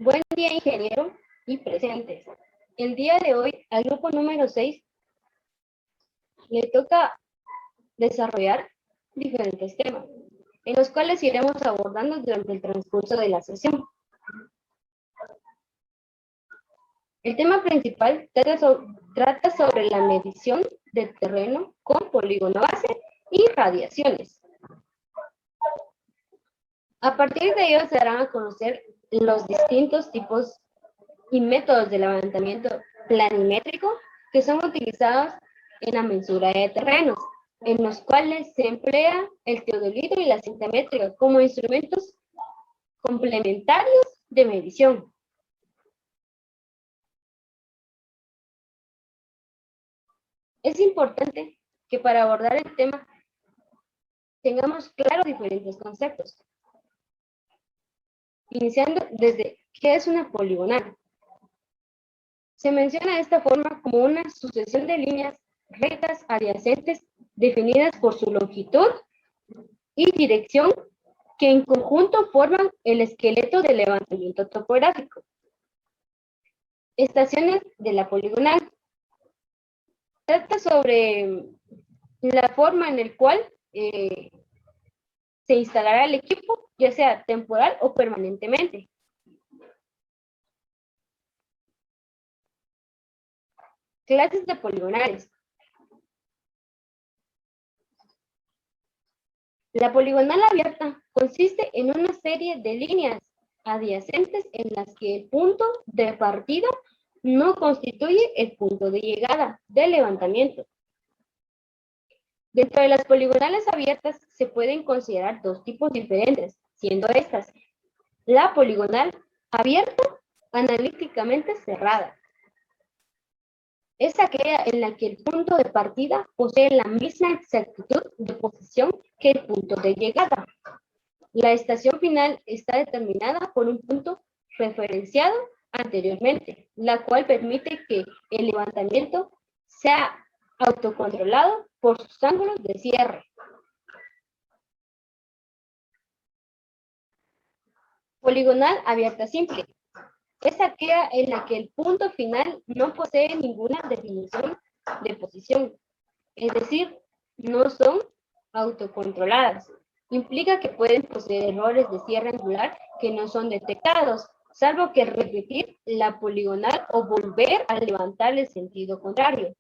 Buen día, ingeniero y presentes. El día de hoy, al grupo número 6 le toca desarrollar diferentes temas, en los cuales iremos abordando durante el transcurso de la sesión. El tema principal trata sobre la medición del terreno con polígono base y radiaciones. A partir de ello se darán a conocer los distintos tipos y métodos de levantamiento planimétrico que son utilizados en la mensura de terrenos, en los cuales se emplea el teodolito y la cinta métrica como instrumentos complementarios de medición. Es importante que para abordar el tema tengamos claros diferentes conceptos, iniciando desde ¿qué es una poligonal? Se menciona de esta forma como una sucesión de líneas rectas adyacentes definidas por su longitud y dirección que en conjunto forman el esqueleto del levantamiento topográfico. Estaciones de la poligonal. Trata sobre la forma en la cual se instalará el equipo, ya sea temporal o permanentemente. Clases de poligonales. La poligonal abierta consiste en una serie de líneas adyacentes en las que el punto de partida no constituye el punto de llegada del levantamiento. Dentro de las poligonales abiertas se pueden considerar dos tipos diferentes, siendo estas: la poligonal abierta analíticamente cerrada. Es aquella en la que el punto de partida posee la misma exactitud de posición que el punto de llegada. La estación final está determinada por un punto referenciado anteriormente, la cual permite que el levantamiento sea autocontrolado por sus ángulos de cierre. Poligonal abierta simple. Es aquella en la que el punto final no posee ninguna definición de posición, es decir, no son autocontroladas. Implica que pueden poseer errores de cierre angular que no son detectados, salvo que repetir la poligonal o volver a levantar el sentido contrario.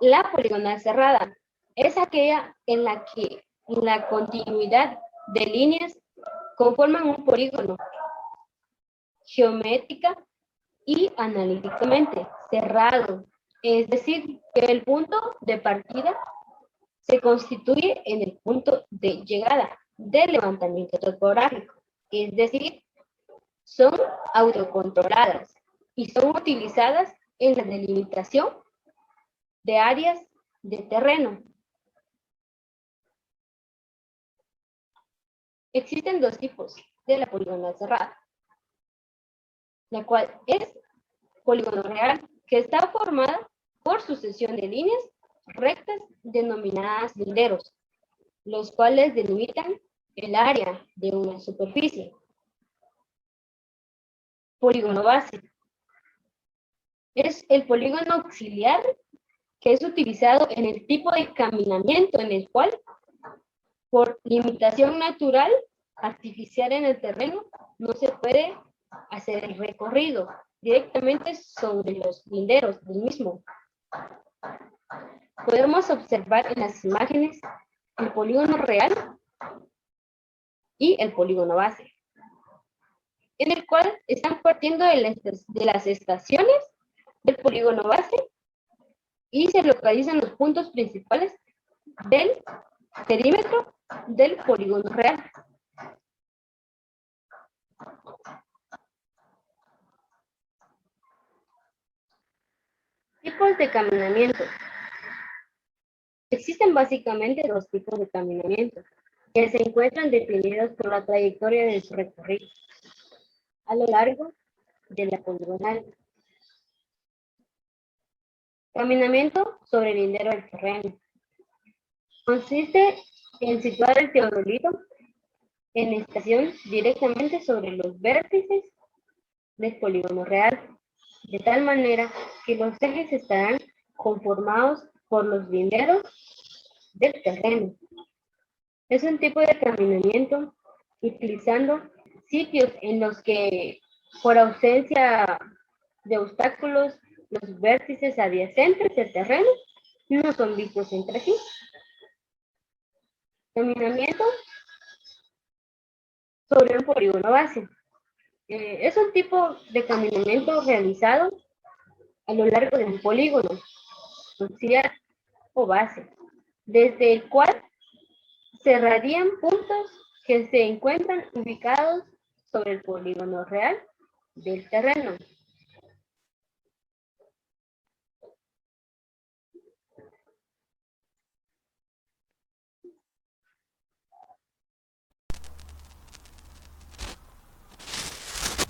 La poligonal cerrada es aquella en la que la continuidad de líneas conforman un polígono geométrica y analíticamente cerrado, es decir, que el punto de partida se constituye en el punto de llegada del levantamiento topográfico, es decir, son autocontroladas y son utilizadas en la delimitación de áreas de terreno. Existen dos tipos de la poligonal cerrada, la cual es polígono real, que está formada por sucesión de líneas rectas denominadas linderos, los cuales delimitan el área de una superficie. Polígono base. Es el polígono auxiliar que es utilizado en el tipo de caminamiento en el cual, por limitación natural artificial en el terreno, no se puede hacer el recorrido directamente sobre los linderos del mismo. Podemos observar en las imágenes el polígono real y el polígono base, en el cual están partiendo de las estaciones del polígono base y se localizan los puntos principales del perímetro del polígono real. Tipos de caminamiento. Existen básicamente dos tipos de caminamiento, que se encuentran definidos por la trayectoria de su recorrido a lo largo de la poligonal. Caminamiento sobre el lindero del terreno. Consiste en situar el teodolito en estación directamente sobre los vértices del polígono real, de tal manera que los ejes estarán conformados por los linderos del terreno. Es un tipo de caminamiento utilizando sitios en los que, por ausencia de obstáculos, los vértices adyacentes del terreno no son vistos entre sí. Caminamiento sobre un polígono base. Es un tipo de caminamiento realizado a lo largo de un polígono auxiliar o base, desde el cual se radian puntos que se encuentran ubicados sobre el polígono real del terreno.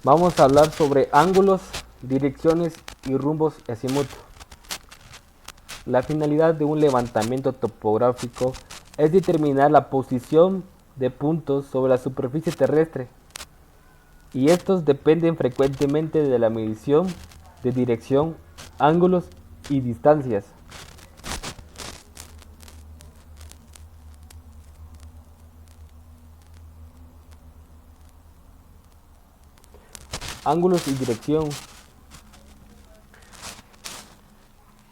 Vamos a hablar sobre ángulos, direcciones y rumbos azimut. La finalidad de un levantamiento topográfico es determinar la posición de puntos sobre la superficie terrestre, y estos dependen frecuentemente de la medición de dirección, ángulos y distancias. Ángulos y dirección.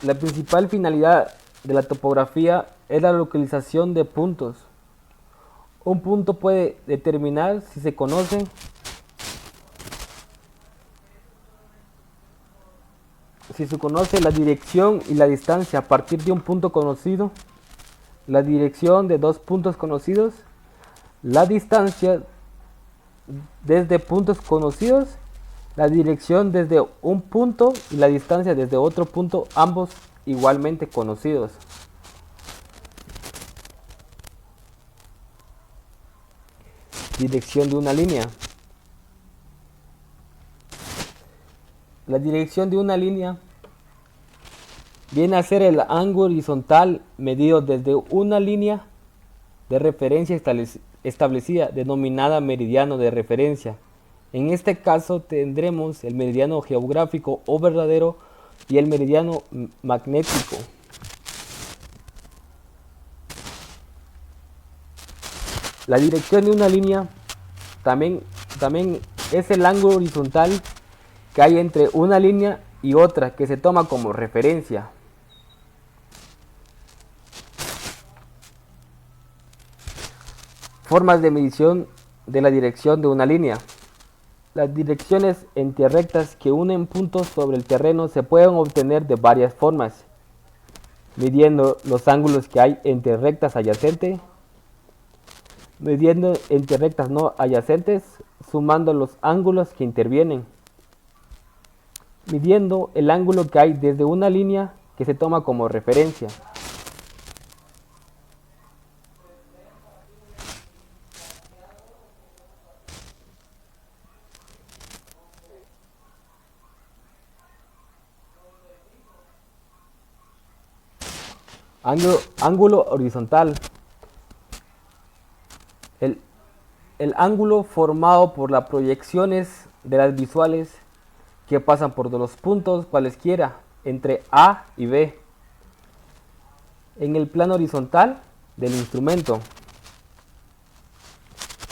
La principal finalidad de la topografía es la localización de puntos. Un punto puede determinar si se conoce la dirección y la distancia a partir de un punto conocido, la dirección de dos puntos conocidos, la distancia desde puntos conocidos, la dirección desde un punto y la distancia desde otro punto, ambos igualmente conocidos. Dirección de una línea. La dirección de una línea viene a ser el ángulo horizontal medido desde una línea de referencia establecida, denominada meridiano de referencia. En este caso tendremos el meridiano geográfico o verdadero y el meridiano magnético. La dirección de una línea también es el ángulo horizontal que hay entre una línea y otra, que se toma como referencia. Formas de medición de la dirección de una línea. Las direcciones rectas que unen puntos sobre el terreno se pueden obtener de varias formas: midiendo los ángulos que hay entre rectas adyacentes, midiendo entre rectas no adyacentes, sumando los ángulos que intervienen, midiendo el ángulo que hay desde una línea que se toma como referencia. Ángulo horizontal. El ángulo formado por las proyecciones de las visuales que pasan por los puntos cualesquiera entre A y B en el plano horizontal del instrumento.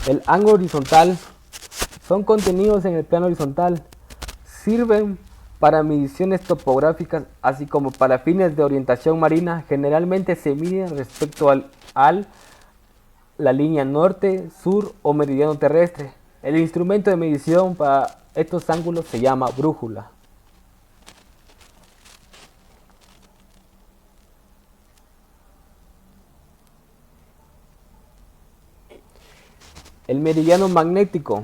El ángulo horizontal son contenidos en el plano horizontal, sirven para mediciones topográficas, así como para fines de orientación marina. Generalmente se miden respecto a la línea norte, sur o meridiano terrestre. El instrumento de medición para estos ángulos se llama brújula. El meridiano magnético.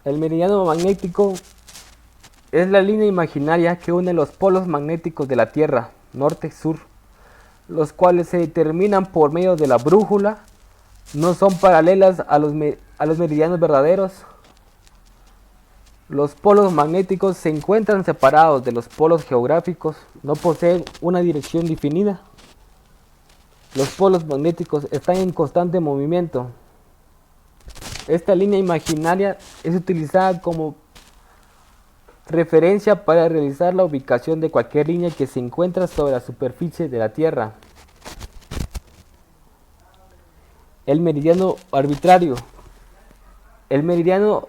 El meridiano magnético es la línea imaginaria que une los polos magnéticos de la Tierra, norte-sur, los cuales se determinan por medio de la brújula. No son paralelas a los meridianos verdaderos. Los polos magnéticos se encuentran separados de los polos geográficos, no poseen una dirección definida. Los polos magnéticos están en constante movimiento. Esta línea imaginaria es utilizada como referencia para realizar la ubicación de cualquier línea que se encuentra sobre la superficie de la Tierra. El meridiano arbitrario. El meridiano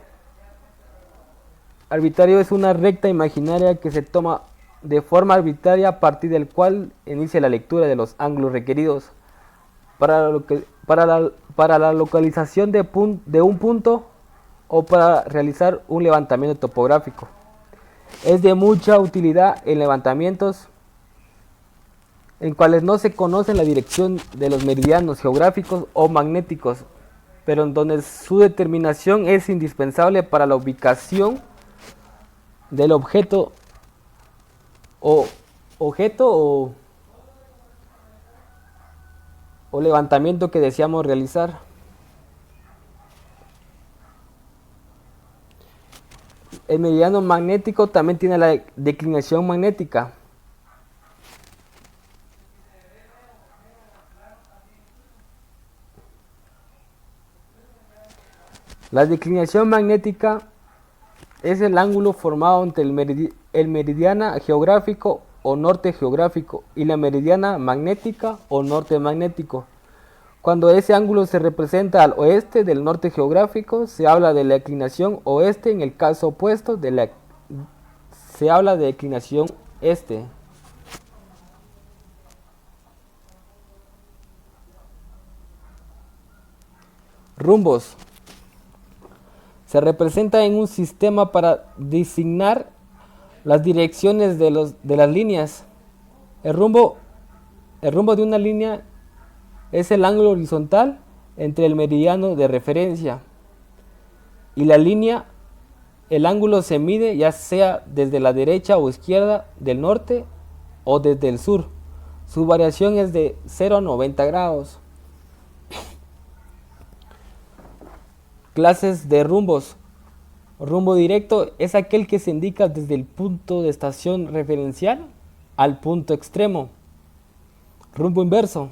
arbitrario es una recta imaginaria que se toma de forma arbitraria a partir del cual inicia la lectura de los ángulos requeridos para la localización de un punto o para realizar un levantamiento topográfico. Es de mucha utilidad en levantamientos en cuales no se conoce la dirección de los meridianos geográficos o magnéticos, pero en donde su determinación es indispensable para la ubicación del objeto o levantamiento que deseamos realizar. El meridiano magnético también tiene la declinación magnética. La declinación magnética es el ángulo formado entre el meridiana geográfico o norte geográfico y la meridiana magnética o norte magnético. Cuando ese ángulo se representa al oeste del norte geográfico, se habla de la declinación oeste. En el caso opuesto, se habla de declinación este. Rumbos. Se representa en un sistema para designar las direcciones de las líneas. El rumbo de una línea es el ángulo horizontal entre el meridiano de referencia y la línea. El ángulo se mide ya sea desde la derecha o izquierda del norte o desde el sur. Su variación es de 0 a 90 grados. Clases de rumbos. Rumbo directo es aquel que se indica desde el punto de estación referencial al punto extremo. Rumbo inverso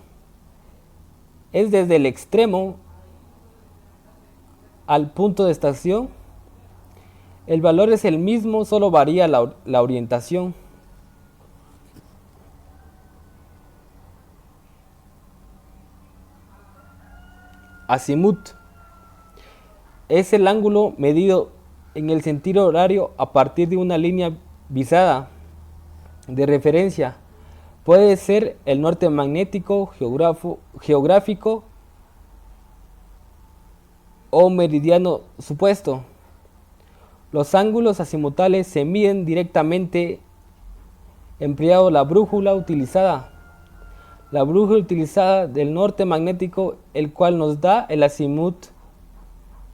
es desde el extremo al punto de estación. El valor es el mismo, solo varía la orientación. Azimut es el ángulo medido en el sentido horario a partir de una línea visada de referencia. Puede ser el norte magnético, geográfico o meridiano supuesto. Los ángulos azimutales se miden directamente empleando la brújula utilizada. La brújula utilizada del norte magnético, el cual nos da el azimut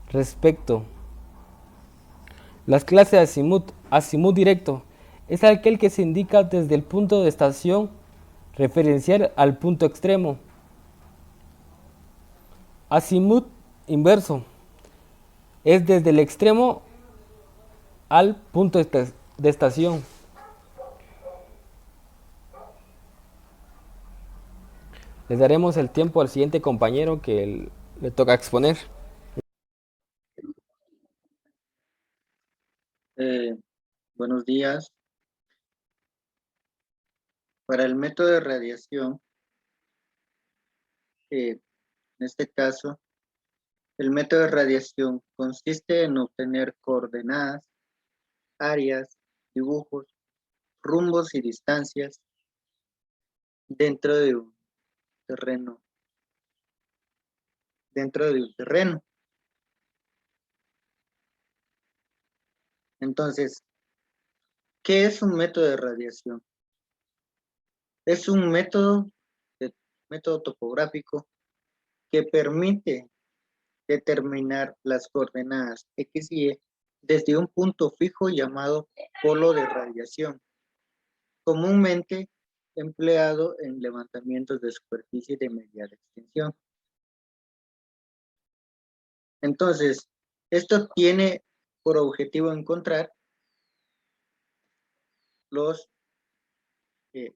respecto. Las clases de azimut. Azimut directo es aquel que se indica desde el punto de estación referencial al punto extremo. Azimut inverso es desde el extremo al punto de estación. Les daremos el tiempo al siguiente compañero que le toca exponer. Buenos días. Para el método de radiación, en este caso, el método de radiación consiste en obtener coordenadas, áreas, dibujos, rumbos y distancias dentro de un terreno. Entonces, ¿qué es un método de radiación? Es un método topográfico que permite determinar las coordenadas X y Y desde un punto fijo llamado polo de radiación, comúnmente empleado en levantamientos de superficie de mediana extensión. Entonces, esto tiene por objetivo encontrar los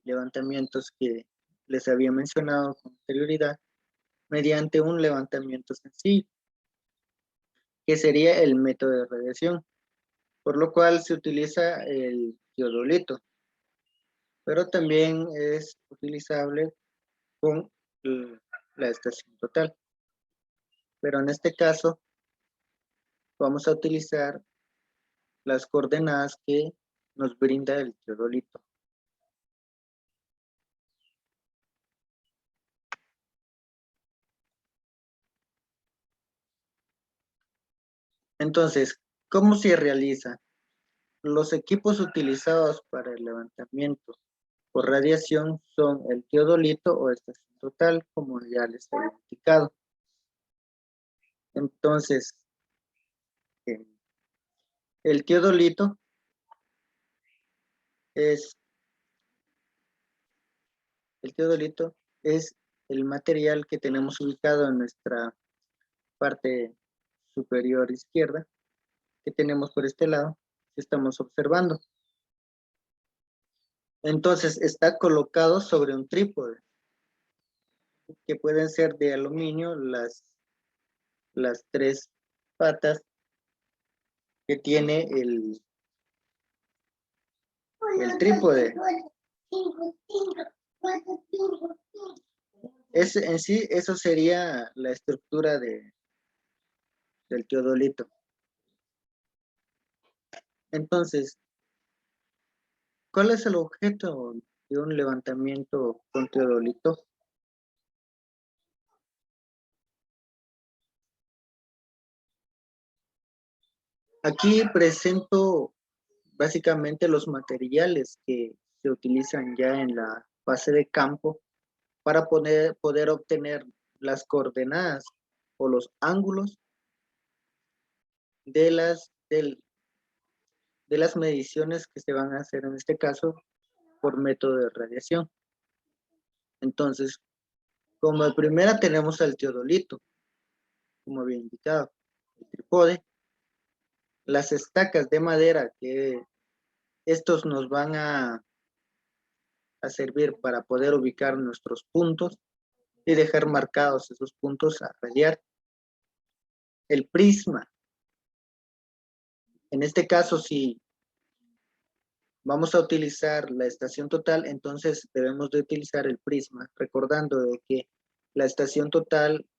levantamientos que les había mencionado con anterioridad, mediante un levantamiento sencillo, que sería el método de radiación, por lo cual se utiliza el teodolito, pero también es utilizable con la estación total. Pero en este caso vamos a utilizar las coordenadas que nos brinda el teodolito. Entonces, ¿cómo se realiza? Los equipos utilizados para el levantamiento por radiación son el teodolito o estación total, como ya les he indicado. Entonces, el teodolito es el material que tenemos ubicado en nuestra parte superior izquierda, que tenemos por este lado, que estamos observando. Entonces, está colocado sobre un trípode, que pueden ser de aluminio, las tres patas que tiene el trípode. En sí, eso sería la estructura del teodolito. Entonces, ¿cuál es el objeto de un levantamiento con teodolito? Aquí presento básicamente los materiales que se utilizan ya en la fase de campo para poder obtener las coordenadas o los ángulos de las mediciones que se van a hacer en este caso por método de radiación. Entonces, como primera tenemos al teodolito, como había indicado, el trípode, las estacas de madera que estos nos van a servir para poder ubicar nuestros puntos y dejar marcados esos puntos a radiar. El prisma. En este caso, si vamos a utilizar la estación total, entonces debemos de utilizar el prisma, recordando de que la estación total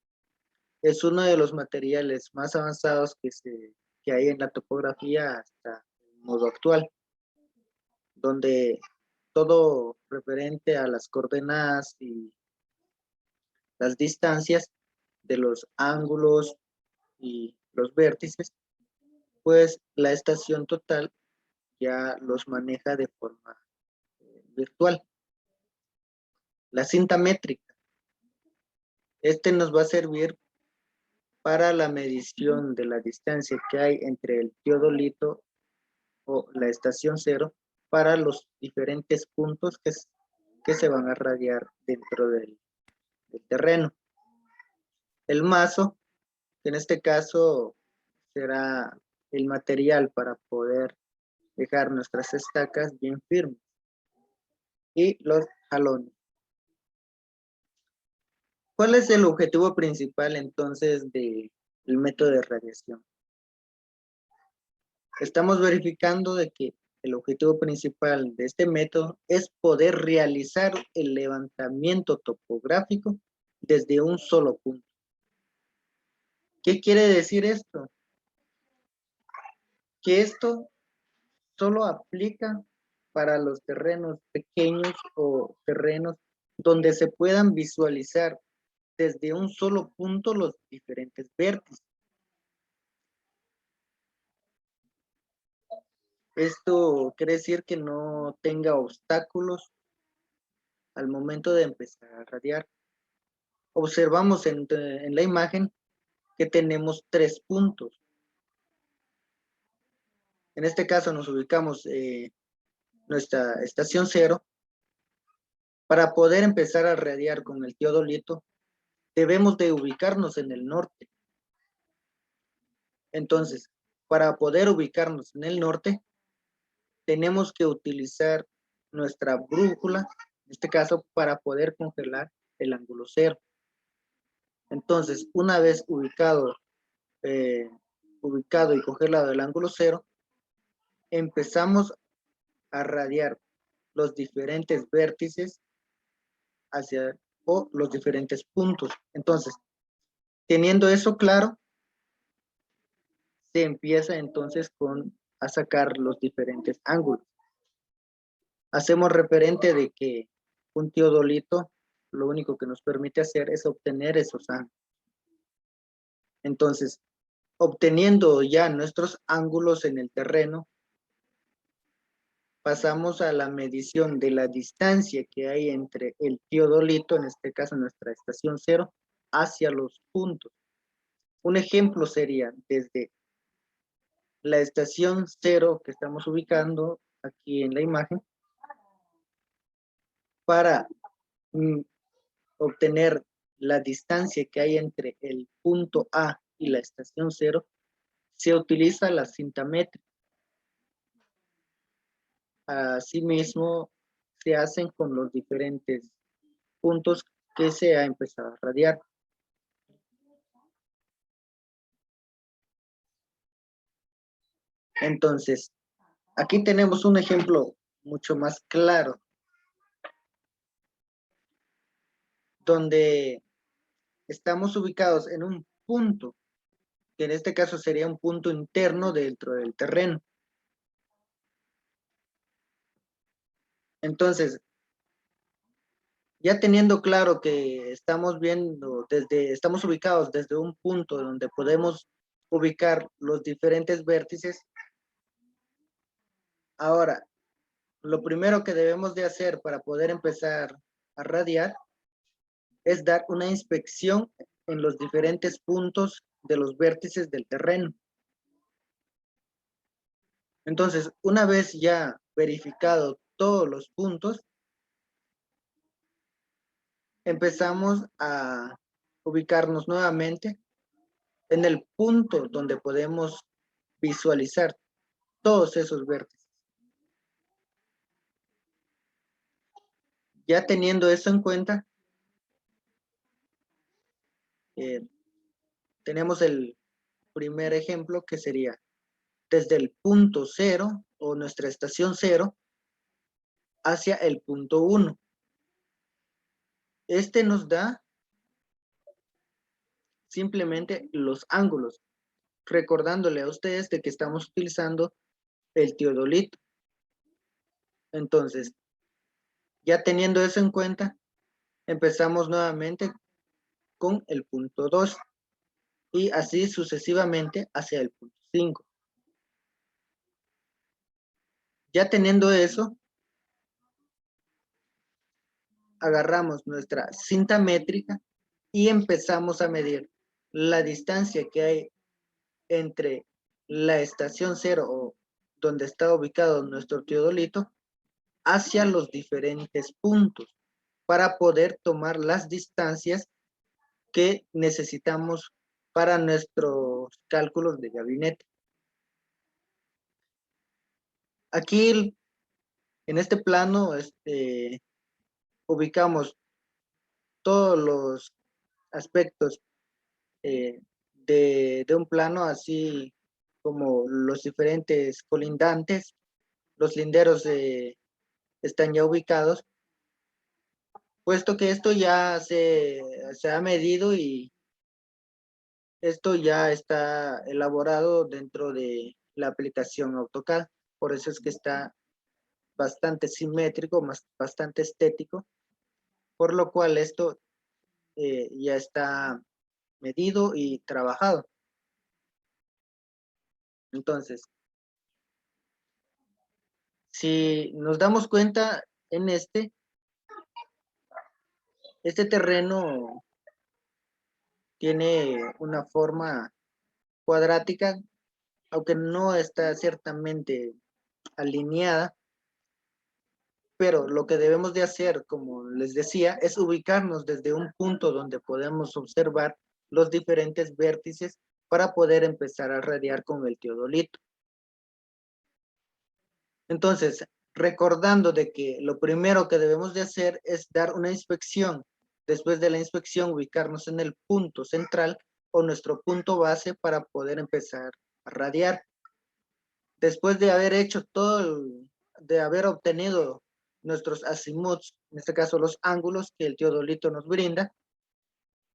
es uno de los materiales más avanzados que hay en la topografía hasta el modo actual, donde todo referente a las coordenadas y las distancias de los ángulos y los vértices, pues la estación total ya los maneja de forma virtual. La cinta métrica. Este nos va a servir para la medición de la distancia que hay entre el teodolito o la estación cero para los diferentes puntos que se van a radiar dentro del terreno. El mazo, que en este caso será el material para poder dejar nuestras estacas bien firmes. Y los jalones. ¿Cuál es el objetivo principal entonces del método de radiación? Estamos verificando de que el objetivo principal de este método es poder realizar el levantamiento topográfico desde un solo punto. ¿Qué quiere decir esto? Que esto solo aplica para los terrenos pequeños o terrenos donde se puedan visualizar desde un solo punto los diferentes vértices. Esto quiere decir que no tenga obstáculos al momento de empezar a radiar. Observamos en la imagen que tenemos 3 puntos. En este caso nos ubicamos nuestra estación cero. Para poder empezar a radiar con el teodolito, debemos de ubicarnos en el norte. Entonces, para poder ubicarnos en el norte, tenemos que utilizar nuestra brújula En este caso, para poder congelar el ángulo cero. Entonces, una vez ubicado y congelado el ángulo cero, empezamos a radiar los diferentes vértices hacia los diferentes puntos. Entonces, teniendo eso claro, se empieza entonces a sacar los diferentes ángulos. Hacemos referente de que un teodolito lo único que nos permite hacer es obtener esos ángulos. Entonces, obteniendo ya nuestros ángulos en el terreno, pasamos a la medición de la distancia que hay entre el teodolito, en este caso nuestra estación cero, hacia los puntos. Un ejemplo sería desde la estación cero que estamos ubicando aquí en la imagen, para obtener la distancia que hay entre el punto A y la estación cero, se utiliza la cinta métrica. Asimismo, se hacen con los diferentes puntos que se ha empezado a radiar. Entonces, aquí tenemos un ejemplo mucho más claro, donde estamos ubicados en un punto, que en este caso sería un punto interno dentro del terreno. Entonces, ya teniendo claro que estamos ubicados desde un punto donde podemos ubicar los diferentes vértices, ahora, lo primero que debemos de hacer para poder empezar a radiar es dar una inspección en los diferentes puntos de los vértices del terreno. Entonces, una vez ya verificado todos los puntos, empezamos a ubicarnos nuevamente en el punto donde podemos visualizar todos esos vértices. Ya teniendo eso en cuenta, tenemos el primer ejemplo, que sería desde el punto cero o nuestra estación cero hacia el punto 1. Este nos da simplemente los ángulos, recordándole a ustedes de que estamos utilizando el teodolito. Entonces, ya teniendo eso en cuenta, empezamos nuevamente con el punto 2 y así sucesivamente hacia el punto 5. Ya teniendo eso, agarramos nuestra cinta métrica y empezamos a medir la distancia que hay entre la estación cero o donde está ubicado nuestro teodolito hacia los diferentes puntos para poder tomar las distancias que necesitamos para nuestros cálculos de gabinete. Aquí en este plano ubicamos todos los aspectos de un plano, así como los diferentes colindantes. Los linderos están ya ubicados, puesto que esto ya se ha medido y esto ya está elaborado dentro de la aplicación AutoCAD. Por eso es que está bastante simétrico, bastante estético, por lo cual esto ya está medido y trabajado. Entonces, si nos damos cuenta en este terreno tiene una forma cuadrática, aunque no está ciertamente alineada, pero lo que debemos de hacer, como les decía, es ubicarnos desde un punto donde podemos observar los diferentes vértices para poder empezar a radiar con el teodolito. Entonces, recordando de que lo primero que debemos de hacer es dar una inspección. Después de la inspección, ubicarnos en el punto central o nuestro punto base para poder empezar a radiar. Después de haber hecho de haber obtenido nuestros azimuths, en este caso los ángulos que el teodolito nos brinda,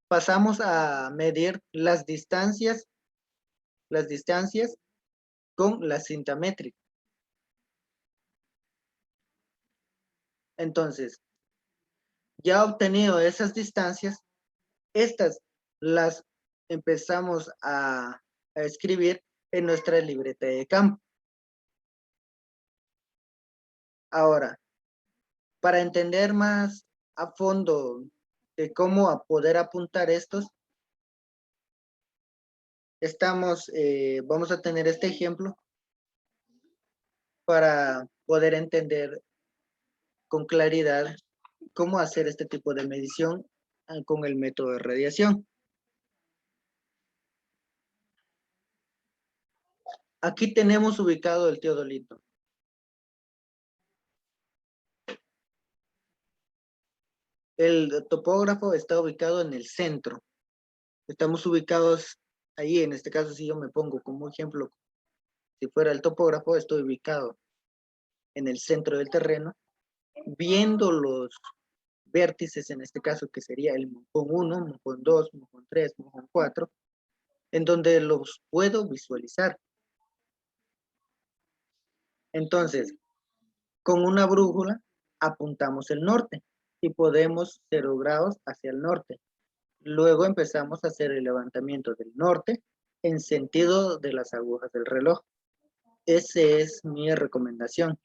pasamos a medir las distancias con la cinta métrica. Entonces, ya obtenido esas distancias, estas las empezamos a escribir en nuestra libreta de campo. Ahora, para entender más a fondo de cómo poder apuntar estos, vamos a tener este ejemplo para poder entender con claridad cómo hacer este tipo de medición con el método de radiación. Aquí tenemos ubicado el teodolito. El topógrafo está ubicado en el centro. Estamos ubicados ahí, en este caso, si yo me pongo como ejemplo, si fuera el topógrafo, estoy ubicado en el centro del terreno, viendo los vértices, en este caso, que sería el mojón 1, mojón 2, mojón 3, mojón 4, en donde los puedo visualizar. Entonces, con una brújula apuntamos el norte y podemos 0 grados hacia el norte. Luego empezamos a hacer el levantamiento del norte en sentido de las agujas del reloj. Esa es mi recomendación.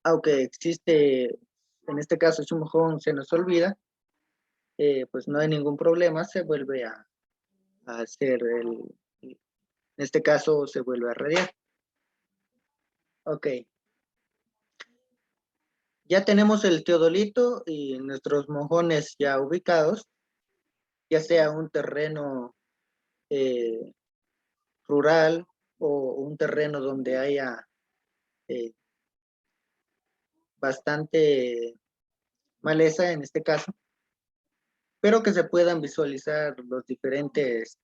Aunque existe, en este caso, si un mojón se nos olvida, pues no hay ningún problema, se vuelve a hacer en este caso se vuelve a radiar. Ok. Ya tenemos el teodolito y nuestros mojones ya ubicados, ya sea un terreno rural o un terreno donde haya bastante maleza en este caso, pero que se puedan visualizar los diferentes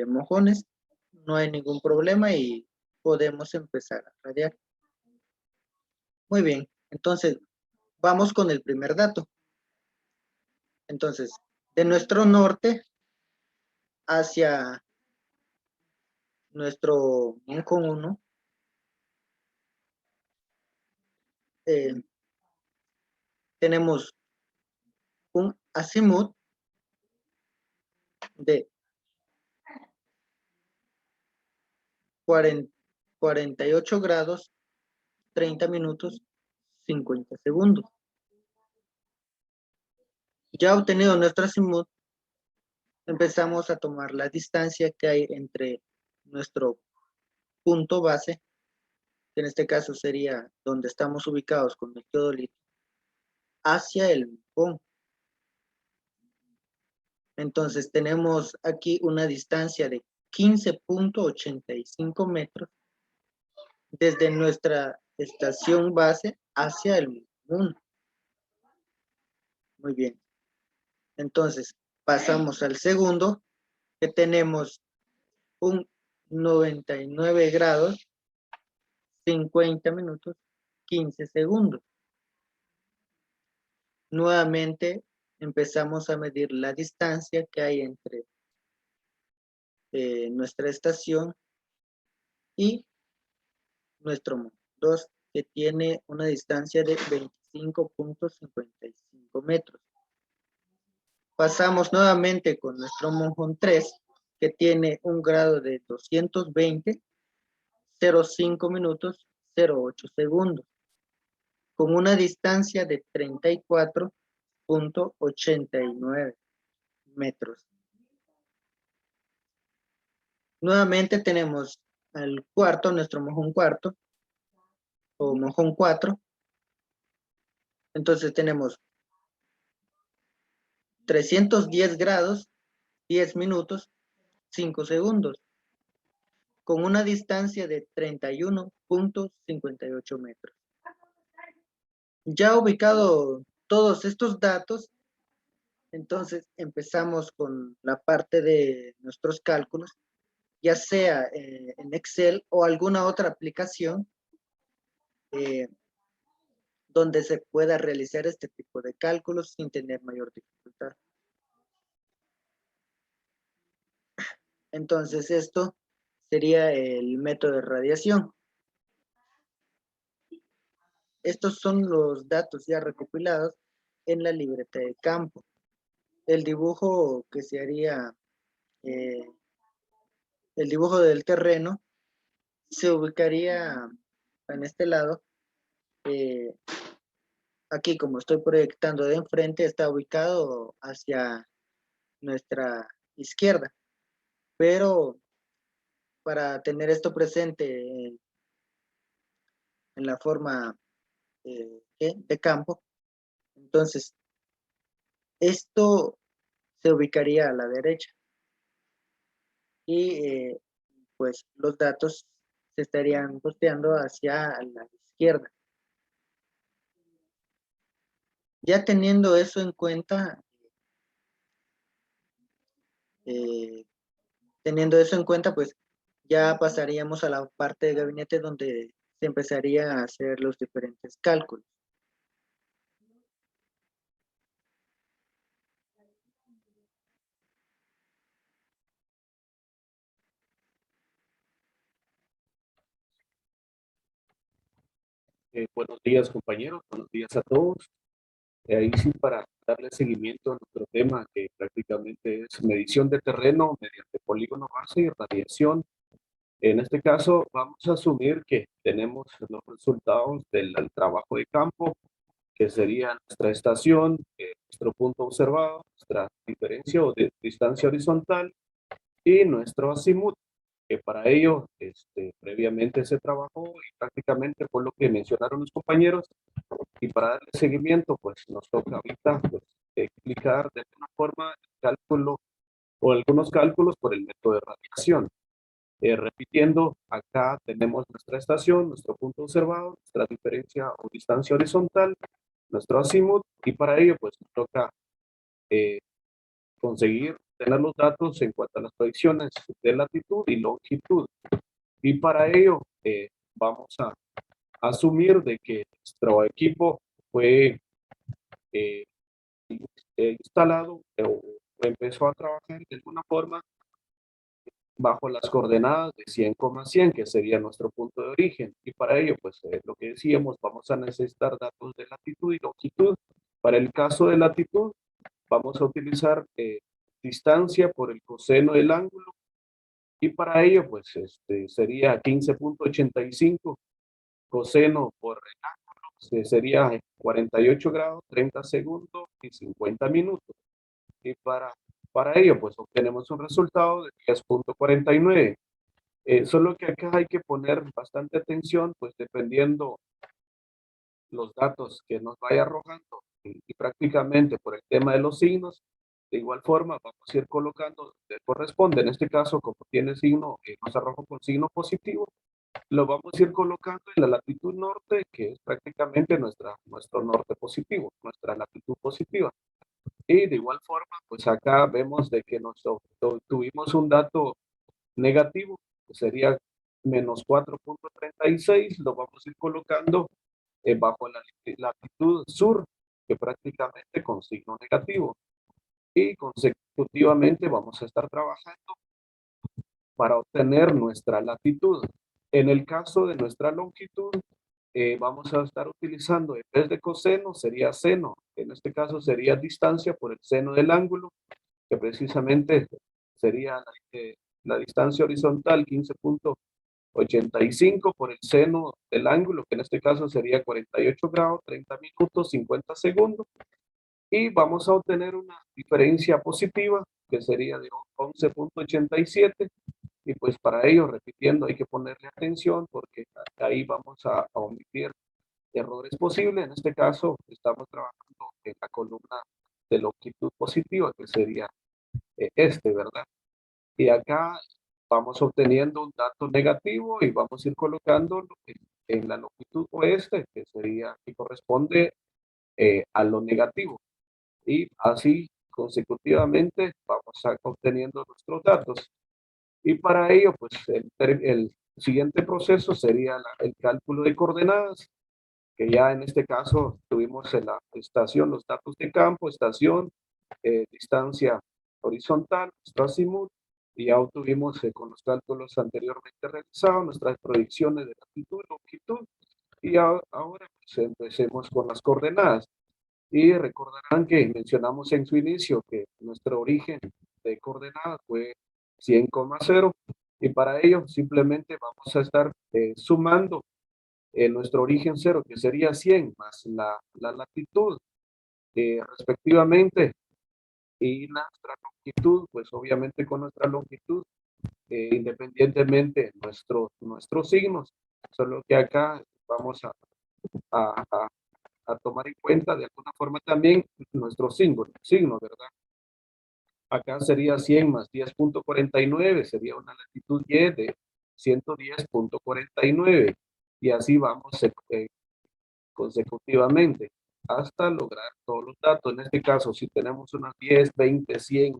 mojones, no hay ningún problema y podemos empezar a radiar. Muy bien, entonces vamos con el primer dato. Entonces, de nuestro norte hacia nuestro mojón 1, tenemos un azimuth de 48 grados, 30 minutos, 50 segundos. Ya obtenido nuestro azimuth, empezamos a tomar la distancia que hay entre nuestro punto base, que en este caso sería donde estamos ubicados con el teodolito, hacia el mojón. Entonces tenemos aquí una distancia de 15.85 metros desde nuestra estación base hacia el mojón. Muy bien. Entonces pasamos al segundo, que tenemos un 99 grados, 50 minutos, 15 segundos. Nuevamente empezamos a medir la distancia que hay entre nuestra estación y nuestro mojón 2, que tiene una distancia de 25.55 metros. Pasamos nuevamente con nuestro mojón 3, que tiene un grado de 220, 0.5 minutos, 0.8 segundos, con una distancia de 34.89 metros. Nuevamente tenemos al cuarto, nuestro mojón cuarto, o mojón 4. Entonces tenemos 310 grados, 10 minutos, 5 segundos. con una distancia de 31.58 metros. Ya ubicado todos estos datos, entonces empezamos con la parte de nuestros cálculos, ya sea en Excel o alguna otra aplicación donde se pueda realizar este tipo de cálculos sin tener mayor dificultad. Entonces esto sería el método de radiación. Estos son los datos ya recopilados en la libreta de campo. El dibujo que se haría, el dibujo del terreno, se ubicaría en este lado. Aquí, como estoy proyectando de enfrente, está ubicado hacia nuestra izquierda. Pero para tener esto presente en la forma de campo, entonces esto se ubicaría a la derecha y pues los datos se estarían posteando hacia la izquierda. Ya teniendo eso en cuenta, pues ya pasaríamos a la parte de gabinete donde se empezaría a hacer los diferentes cálculos. Buenos días, compañeros. Buenos días a todos. Ahí sí, para darle seguimiento a nuestro tema, que prácticamente es medición de terreno mediante polígono base y radiación. En este caso, vamos a asumir que tenemos los resultados del trabajo de campo, que sería nuestra estación, nuestro punto observado, nuestra diferencia o distancia horizontal y nuestro azimut, que para ello previamente se trabajó y prácticamente fue lo que mencionaron los compañeros, y para darle seguimiento pues nos toca ahorita pues, explicar de alguna forma el cálculo o algunos cálculos por el método de radiación. Repitiendo, acá tenemos nuestra estación, nuestro punto observado, nuestra diferencia o distancia horizontal, nuestro azimut, y para ello pues nos toca conseguir tener los datos en cuanto a las proyecciones de latitud y longitud. Y para ello vamos a asumir de que nuestro equipo fue instalado o empezó a trabajar de alguna forma bajo las coordenadas de 100,100, que sería nuestro punto de origen. Y para ello, pues lo que decíamos, vamos a necesitar datos de latitud y longitud. Para el caso de latitud, vamos a utilizar distancia por el coseno del ángulo, y para ello pues sería 15.85 coseno por el ángulo, sería 48 grados, 30 segundos y 50 minutos. Y para ello pues obtenemos un resultado de 10.49. Solo que acá hay que poner bastante atención, pues dependiendo los datos que nos vaya arrojando y prácticamente por el tema de los signos. De igual forma, vamos a ir colocando donde corresponde. En este caso, como tiene signo, nos arroja con signo positivo, lo vamos a ir colocando en la latitud norte, que es prácticamente nuestro norte positivo, nuestra latitud positiva. Y de igual forma, pues acá vemos de que tuvimos un dato negativo, que sería menos 4.36, lo vamos a ir colocando bajo la latitud sur, que prácticamente con signo negativo. Y consecutivamente vamos a estar trabajando para obtener nuestra latitud. En el caso de nuestra longitud, vamos a estar utilizando, en vez de coseno, sería seno. En este caso sería distancia por el seno del ángulo, que precisamente sería la distancia horizontal 15.85 por el seno del ángulo, que en este caso sería 48 grados, 30 minutos, 50 segundos. Y vamos a obtener una diferencia positiva, que sería de 11.87. Y pues para ello, repitiendo, hay que ponerle atención porque ahí vamos a omitir errores posibles. En este caso, estamos trabajando en la columna de longitud positiva, que sería ¿verdad? Y acá vamos obteniendo un dato negativo y vamos a ir colocándolo en la longitud oeste, que sería, que corresponde a lo negativo. Y así consecutivamente vamos a obteniendo nuestros datos. Y para ello, pues el siguiente proceso sería el cálculo de coordenadas, que ya en este caso tuvimos en la estación los datos de campo, estación, distancia horizontal, nuestro azimut, y ya obtuvimos con los cálculos anteriormente realizados nuestras proyecciones de latitud, longitud, y ahora pues empecemos con las coordenadas. Y recordarán que mencionamos en su inicio que nuestro origen de coordenadas fue 100,0, y para ello simplemente vamos a estar sumando nuestro origen 0, que sería 100, más la latitud respectivamente, y nuestra longitud, pues obviamente con nuestra longitud, independientemente de nuestros signos, solo que acá vamos a, a, a tomar en cuenta de alguna forma también nuestro signo, ¿verdad? Acá sería 100 más 10.49, sería una latitud Y de 110.49, y así vamos consecutivamente hasta lograr todos los datos. En este caso, si tenemos unas 10, 20, 100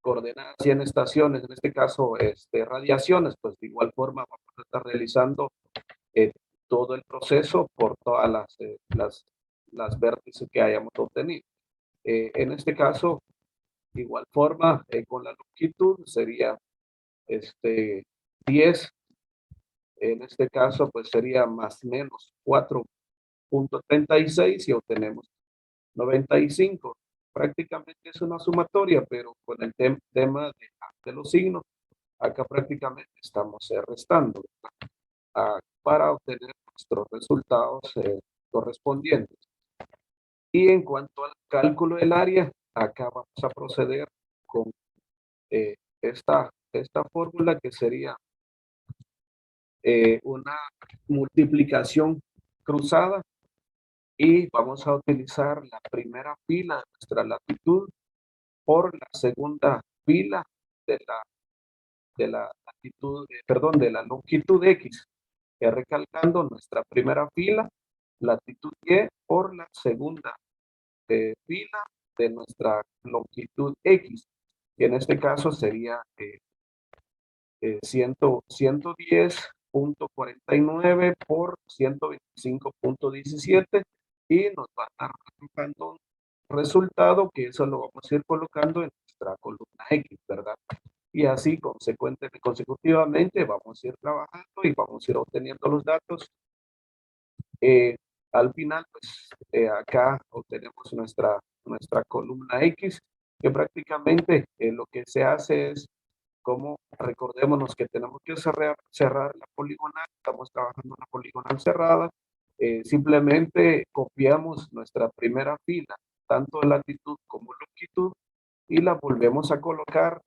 coordenadas, 100 estaciones, en este caso radiaciones, pues de igual forma vamos a estar realizando todo el proceso por todas las vértices que hayamos obtenido. En este caso, de igual forma, con la longitud sería 10, en este caso pues sería más o menos 4.36 y obtenemos 95. Prácticamente es una sumatoria, pero con el tema de los signos, acá prácticamente estamos restando para obtener nuestros resultados correspondientes. Y en cuanto al cálculo del área, acá vamos a proceder con esta fórmula, que sería una multiplicación cruzada, y vamos a utilizar la primera fila de nuestra latitud por la segunda fila de la latitud, perdón, de la longitud X, que recalcando nuestra primera fila, latitud Y, por la segunda fila de nuestra longitud X, que en este caso sería 110.49 por 125.17, y nos va a estar arrojando un resultado que eso lo vamos a ir colocando en nuestra columna X, ¿verdad? Y así consecutivamente vamos a ir trabajando y vamos a ir obteniendo los datos. Al final, pues acá obtenemos nuestra columna X, que prácticamente lo que se hace es, como recordémonos que tenemos que cerrar la poligonal, estamos trabajando una poligonal cerrada, simplemente copiamos nuestra primera fila, tanto latitud como longitud, y la volvemos a colocar.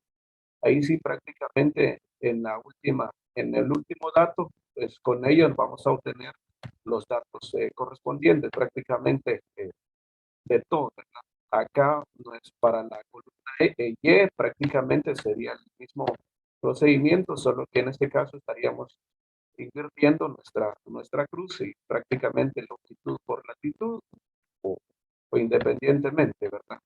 Ahí sí, prácticamente en el último dato, pues con ellos vamos a obtener los datos correspondientes prácticamente de todo, ¿verdad? Acá no es para la columna Y, prácticamente sería el mismo procedimiento, solo que en este caso estaríamos invirtiendo nuestra cruz, y prácticamente longitud por latitud o independientemente, ¿verdad?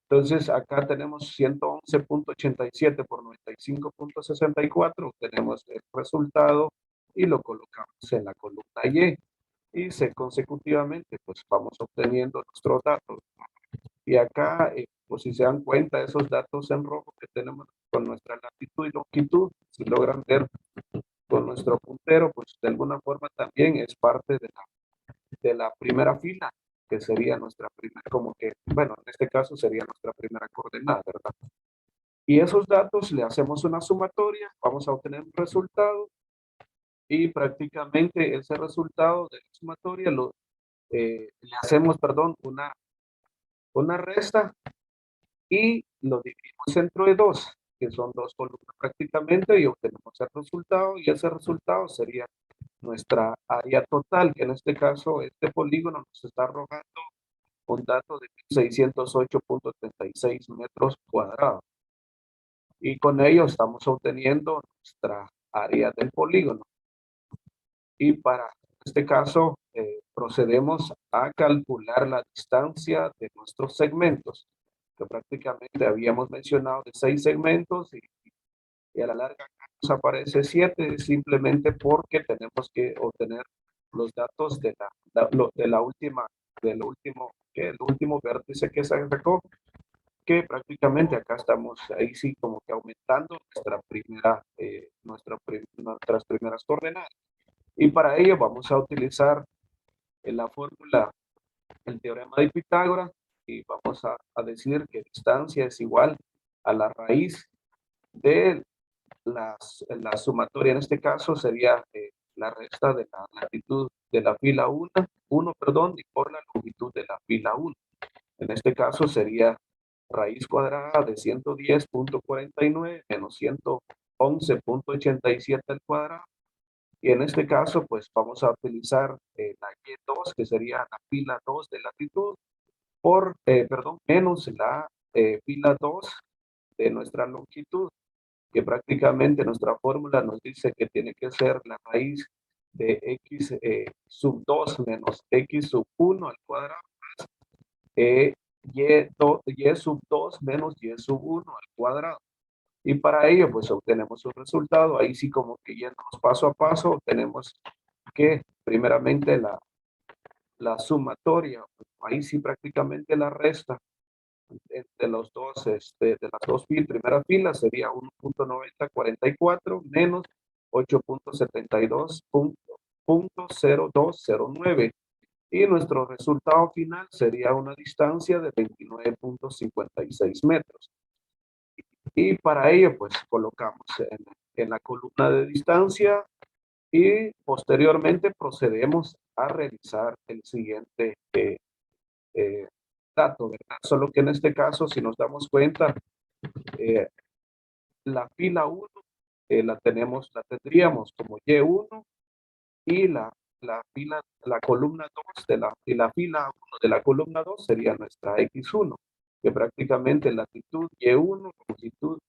Entonces acá tenemos 111.87 por 95.64, tenemos el resultado y lo colocamos en la columna Y, y consecutivamente pues vamos obteniendo nuestros datos. Y acá, pues si se dan cuenta, esos datos en rojo que tenemos con nuestra latitud y longitud, si logran ver con nuestro puntero, pues de alguna forma también es parte de la primera fila, que sería nuestra primera, como que, bueno, en este caso sería nuestra primera coordenada, ¿verdad? Y esos datos le hacemos una sumatoria, vamos a obtener un resultado, y prácticamente ese resultado de la sumatoria le hacemos, perdón, una resta, y lo dividimos entre dos, que son dos columnas prácticamente, y obtenemos el resultado, y ese resultado sería nuestra área total, que en este caso este polígono nos está arrojando un dato de 608.36 metros cuadrados. Y con ello estamos obteniendo nuestra área del polígono. Y para este caso, procedemos a calcular la distancia de nuestros segmentos, que prácticamente habíamos mencionado de 6 segmentos y a la larga nos aparece 7 simplemente porque tenemos que obtener los datos de del último vértice que se sacó, que prácticamente acá estamos ahí sí como que aumentando nuestras primeras coordenadas. Y para ello vamos a utilizar la fórmula, el teorema de Pitágoras, y vamos a decir que distancia es igual a la raíz de la sumatoria. En este caso sería la resta de la latitud de la fila 1, perdón, y por la longitud de la fila 1. En este caso sería raíz cuadrada de 110.49 menos 111.87 al cuadrado. Y en este caso, pues vamos a utilizar la Y2, que sería la fila 2 de latitud, menos la fila 2 de nuestra longitud, que prácticamente nuestra fórmula nos dice que tiene que ser la raíz de x sub 2 menos x sub 1 al cuadrado, y sub 2 menos y sub 1 al cuadrado. Y para ello, pues obtenemos un resultado. Ahí sí, como que yéndonos paso a paso, tenemos que primeramente la sumatoria, ahí sí prácticamente la resta de los dos, de las dos primeras filas sería 1.9044 menos 8.72.0209. Y nuestro resultado final sería una distancia de 29.56 metros. Y para ello, pues colocamos en la columna de distancia y posteriormente procedemos a realizar el siguiente dato, ¿verdad? Solo que en este caso, si nos damos cuenta, la fila 1 la tendríamos como Y1 y la columna 2 de la fila 1 de la columna 2 sería nuestra X1, que prácticamente latitud Y1, longitud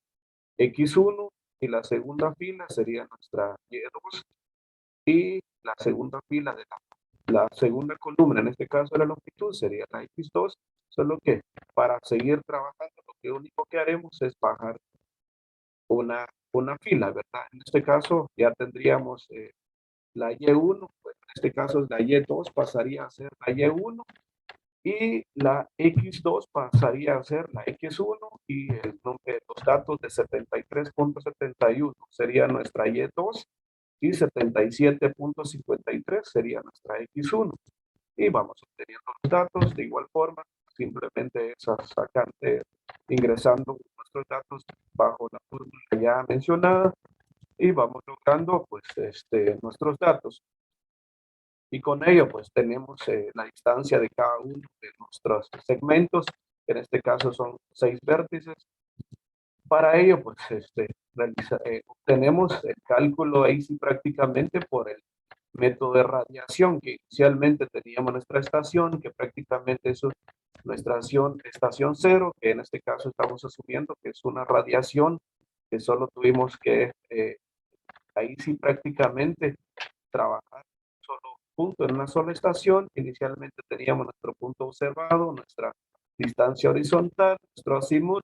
X1, y la segunda fila sería nuestra Y2 y la segunda fila de la segunda columna, en este caso la longitud, sería la X2, solo que para seguir trabajando lo que único que haremos es bajar una fila, ¿verdad? En este caso ya tendríamos la Y1, pues en este caso la Y2 pasaría a ser la Y1 y la X2 pasaría a ser la X1 y los datos de 73.71 sería nuestra Y2 y 77.53 sería nuestra X1. Y vamos obteniendo los datos de igual forma, simplemente es ingresando nuestros datos bajo la fórmula ya mencionada y vamos logrando pues nuestros datos. Y con ello pues tenemos la distancia de cada uno de nuestros segmentos, que en este caso son 6 vértices. Para ello pues obtenemos el cálculo ahí sí prácticamente por el método de radiación, que inicialmente teníamos nuestra estación, que prácticamente es nuestra estación 0, que en este caso estamos asumiendo que es una radiación que solo tuvimos que ahí sí prácticamente trabajar en un solo punto, en una sola estación. Inicialmente teníamos nuestro punto observado, nuestra distancia horizontal, nuestro azimut,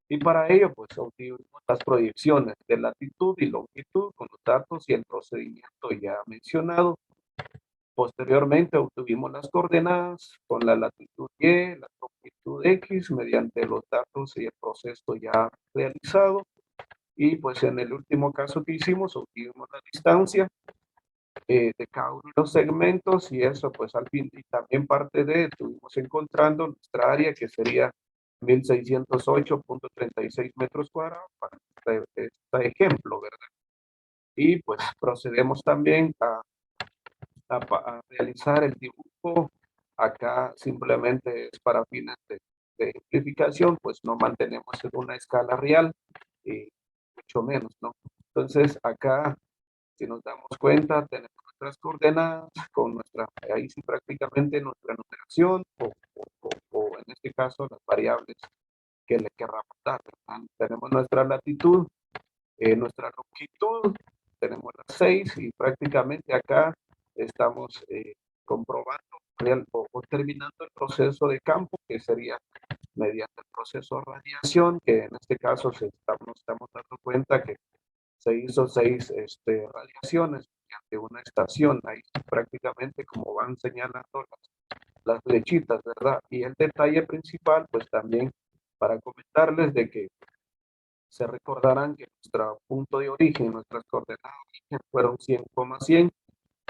y para ello pues obtuvimos las proyecciones de latitud y longitud con los datos y el procedimiento ya mencionado. Posteriormente obtuvimos las coordenadas con la latitud Y, la longitud X mediante los datos y el proceso ya realizado. Y pues en el último caso que hicimos, obtuvimos la distancia de cada uno de los segmentos y eso pues al fin y también parte de, estuvimos encontrando nuestra área que sería 1608.36 metros cuadrados para este ejemplo, ¿verdad? Y pues procedemos también a realizar el dibujo. Acá simplemente es para fines de simplificación, pues no mantenemos en una escala real y mucho menos, ¿no? Entonces acá, si nos damos cuenta, tenemos nuestras coordenadas con ahí sí prácticamente nuestra numeración o en este caso las variables que le querramos dar, ¿verdad? Tenemos nuestra latitud, nuestra longitud, tenemos las 6 y prácticamente acá estamos comprobando o terminando el proceso de campo, que sería mediante el proceso de radiación, que en este caso nos estamos dando cuenta que se hizo 6 radiaciones mediante una estación, ahí prácticamente como van señalando las flechitas, ¿verdad? Y el detalle principal, pues también para comentarles de que se recordarán que nuestro punto de origen, nuestras coordenadas de origen fueron 100,100.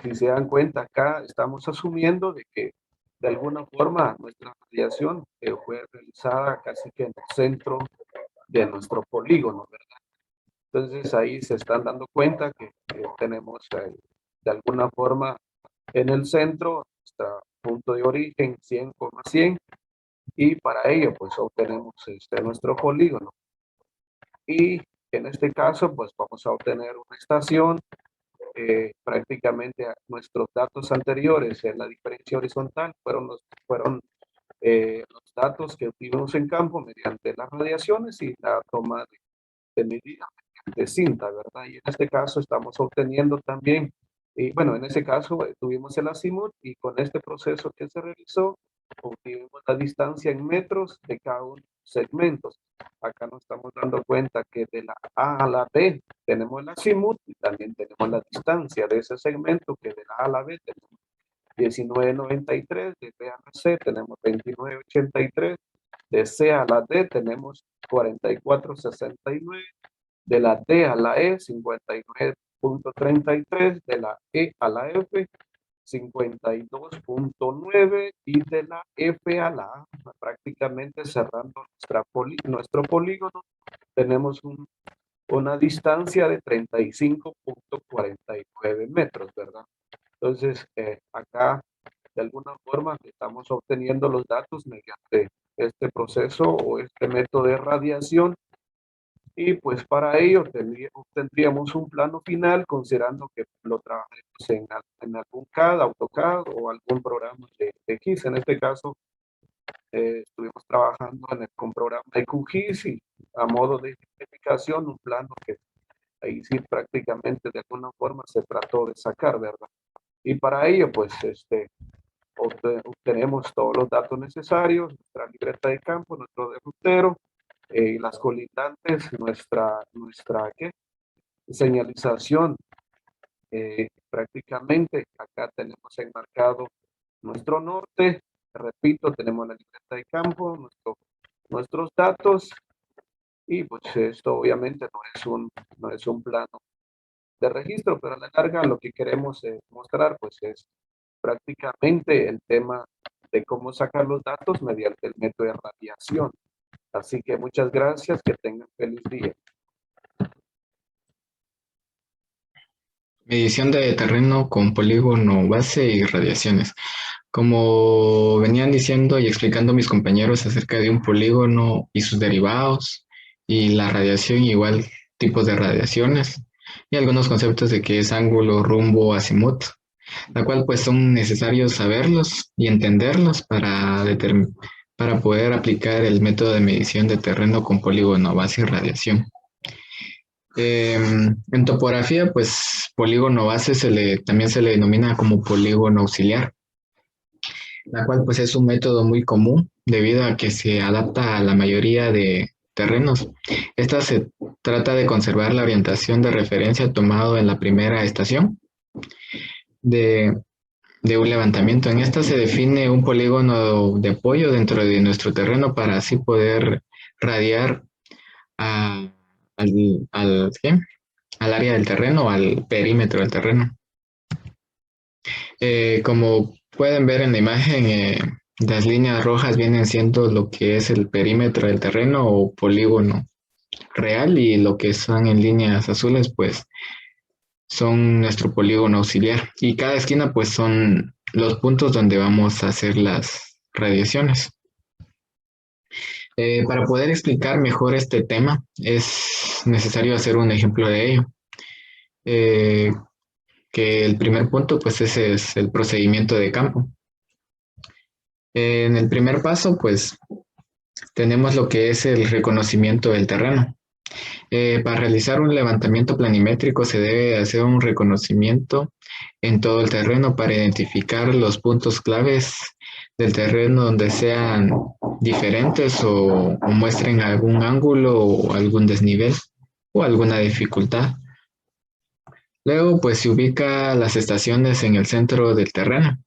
Si se dan cuenta, acá estamos asumiendo de que de alguna forma nuestra radiación fue realizada casi que en el centro de nuestro polígono, ¿verdad? Entonces ahí se están dando cuenta que tenemos de alguna forma en el centro nuestro punto de origen 100,100 y para ello pues obtenemos nuestro polígono. Y en este caso pues vamos a obtener una estación. Prácticamente nuestros datos anteriores en la diferencia horizontal fueron los datos que obtuvimos en campo mediante las radiaciones y la toma de medida mediante cinta, ¿verdad? Y en este caso estamos obteniendo también, y bueno, en ese caso tuvimos el azimut y con este proceso que se realizó obtuvimos la distancia en metros de cada uno de los segmentos. Acá nos estamos dando cuenta que de la A a la B tenemos el azimut y también tenemos la distancia de ese segmento, que de la A a la B tenemos 19,93, de B a la C tenemos 29,83, de C a la D tenemos 44,69, de la D a la E 59,33, de la E a la F 52,9 y de la F a la A, prácticamente cerrando nuestro polígono, tenemos una distancia de 35,49 metros, ¿verdad? Entonces, acá, de alguna forma, estamos obteniendo los datos mediante este proceso o este método de radiación. Y pues para ello tendríamos un plano final, considerando que lo trabajaremos en algún CAD, AutoCAD o algún programa de GIS. En este caso, estuvimos trabajando con programa de QGIS y a modo de identificación, un plano que ahí sí prácticamente de alguna forma se trató de sacar, ¿verdad? Y para ello, pues, obtenemos todos los datos necesarios, nuestra libreta de campo, nuestro derrotero, las colindantes, nuestra ¿qué? Señalización. Prácticamente acá tenemos enmarcado nuestro norte, repito, tenemos la libreta de campo, nuestros datos, y pues esto obviamente no es un plano de registro, pero a la larga lo que queremos mostrar pues es prácticamente el tema de cómo sacar los datos mediante el método de radiación. Así que muchas gracias, que tengan feliz día. Medición de terreno con polígono base y radiaciones. Como venían diciendo y explicando mis compañeros acerca de un polígono y sus derivados y la radiación, igual tipos de radiaciones y algunos conceptos de qué es ángulo, rumbo, azimut, la cual pues son necesarios saberlos y entenderlos para poder aplicar el método de medición de terreno con polígono base y radiación. En topografía, pues polígono base también se le denomina como polígono auxiliar, la cual pues es un método muy común debido a que se adapta a la mayoría de terrenos. Esta se trata de conservar la orientación de referencia tomado en la primera estación de un levantamiento. En esta se define un polígono de apoyo dentro de nuestro terreno para así poder radiar al área del terreno, al perímetro del terreno. Como pueden ver en la imagen, las líneas rojas vienen siendo lo que es el perímetro del terreno o polígono real, y lo que son en líneas azules pues son nuestro polígono auxiliar, y cada esquina pues son los puntos donde vamos a hacer las radiaciones. Para poder explicar mejor este tema es necesario hacer un ejemplo de ello. Que el primer punto pues ese es el procedimiento de campo. En el primer paso pues tenemos lo que es el reconocimiento del terreno. Para realizar un levantamiento planimétrico se debe hacer un reconocimiento en todo el terreno para identificar los puntos claves del terreno donde sean diferentes o muestren algún ángulo o algún desnivel o alguna dificultad. Luego, pues se ubica las estaciones en el centro del terreno